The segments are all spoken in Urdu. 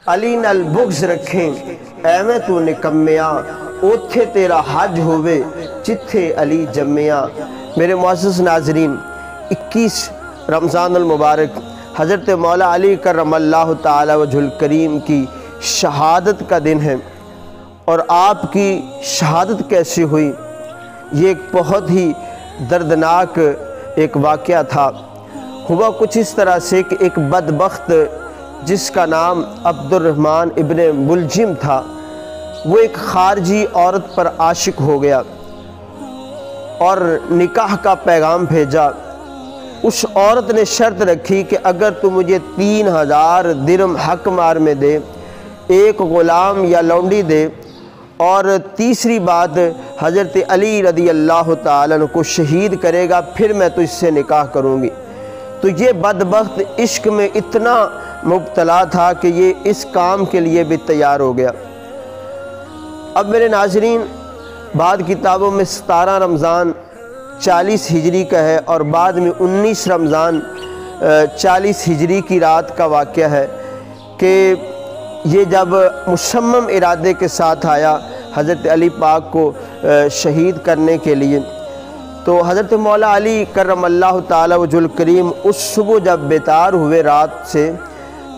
علی نال بغض رکھیں ایویں تو نکمیاں، اوتھے تیرا حج ہووے جتھے علی جمعیاں۔ میرے معزز ناظرین، 21 رمضان المبارک حضرت مولا علی کرم اللہ تعالی وجہ الکریم کی شہادت کا دن ہے، اور آپ کی شہادت کیسے ہوئی؟ یہ ایک بہت ہی دردناک ایک واقعہ تھا۔ ہوا کچھ اس طرح سے کہ ایک بدبخت جس کا نام عبد الرحمن ابن ملجم تھا، وہ ایک خارجی عورت پر عاشق ہو گیا اور نکاح کا پیغام بھیجا۔ اس عورت نے شرط رکھی کہ اگر تو مجھے 3000 درہم حق مار میں دے، ایک غلام یا لونڈی دے، اور تیسری بات حضرت علی رضی اللہ تعالیٰ عنہ کو شہید کرے گا، پھر میں تو اس سے نکاح کروں گی۔ تو یہ بدبخت عشق میں اتنا مبتلا تھا کہ یہ اس کام کے لیے بھی تیار ہو گیا۔ اب میرے ناظرین، بعد کتابوں میں 17 رمضان 40 ہجری کا ہے، اور بعد میں 19 رمضان 40 ہجری کی رات کا واقعہ ہے کہ یہ جب مصمم ارادے کے ساتھ آیا حضرت علی پاک کو شہید کرنے کے لیے، تو حضرت مولا علی کرم اللہ تعالی وجہ الکریم اس صبح جب بیدار ہوئے رات سے،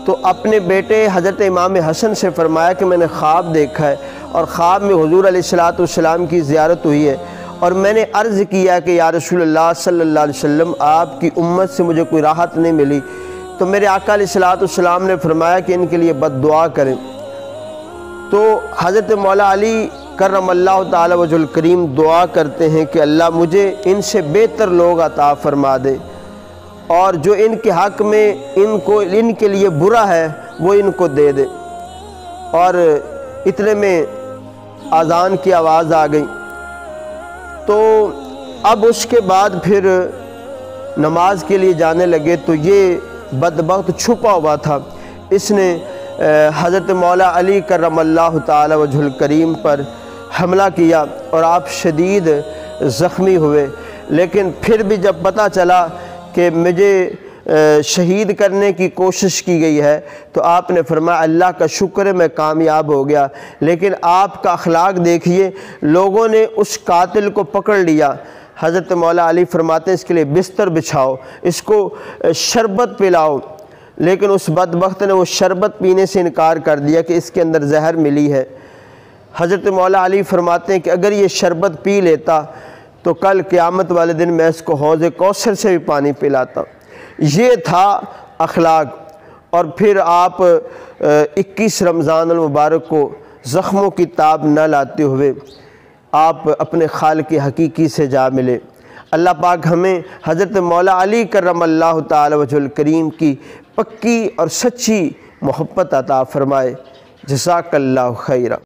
تو اپنے بیٹے حضرت امام حسن سے فرمایا کہ میں نے خواب دیکھا ہے، اور خواب میں حضور علیہ السلام کی زیارت ہوئی ہے، اور میں نے عرض کیا کہ یا رسول اللہ صلی اللہ علیہ وسلم، آپ کی امت سے مجھے کوئی راحت نہیں ملی۔ تو میرے آقا علیہ السلام نے فرمایا کہ ان کے لیے بد دعا کریں۔ تو حضرت مولا علی کرم اللہ تعالی وجہ الکریم دعا کرتے ہیں کہ اللہ مجھے ان سے بہتر لوگ عطا فرما دے، اور جو ان کے حق میں ان کے لیے برا ہے وہ ان کو دے دے۔ اور اتنے میں اذان کی آواز آ گئی۔ تو اب اس کے بعد پھر نماز کے لیے جانے لگے، تو یہ بدبخت چھپا ہوا تھا، اس نے حضرت مولا علی کرم اللہ تعالی وجہ الکریم پر حملہ کیا، اور آپ شدید زخمی ہوئے۔ لیکن پھر بھی جب پتہ چلا کہ مجھے شہید کرنے کی کوشش کی گئی ہے، تو آپ نے فرمایا اللہ کا شکر ہے میں کامیاب ہو گیا۔ لیکن آپ کا اخلاق دیکھیے، لوگوں نے اس قاتل کو پکڑ لیا۔ حضرت مولا علی فرماتے ہیں اس کے لیے بستر بچھاؤ، اس کو شربت پلاؤ، لیکن اس بدبخت نے وہ شربت پینے سے انکار کر دیا کہ اس کے اندر زہر ملی ہے۔ حضرت مولا علی فرماتے ہیں کہ اگر یہ شربت پی لیتا تو کل قیامت والے دن میں اس کو حوض کوثر سے بھی پانی پلاتا۔ یہ تھا اخلاق۔ اور پھر آپ 21 رمضان المبارک کو زخموں کی تاب نہ لاتے ہوئے آپ اپنے خالق حقیقی سے جا ملے۔ اللہ پاک ہمیں حضرت مولا علی کرم اللہ تعالی وجہ الکریم کی پکی اور سچی محبت عطا فرمائے۔ جزاک اللہ خیرہ۔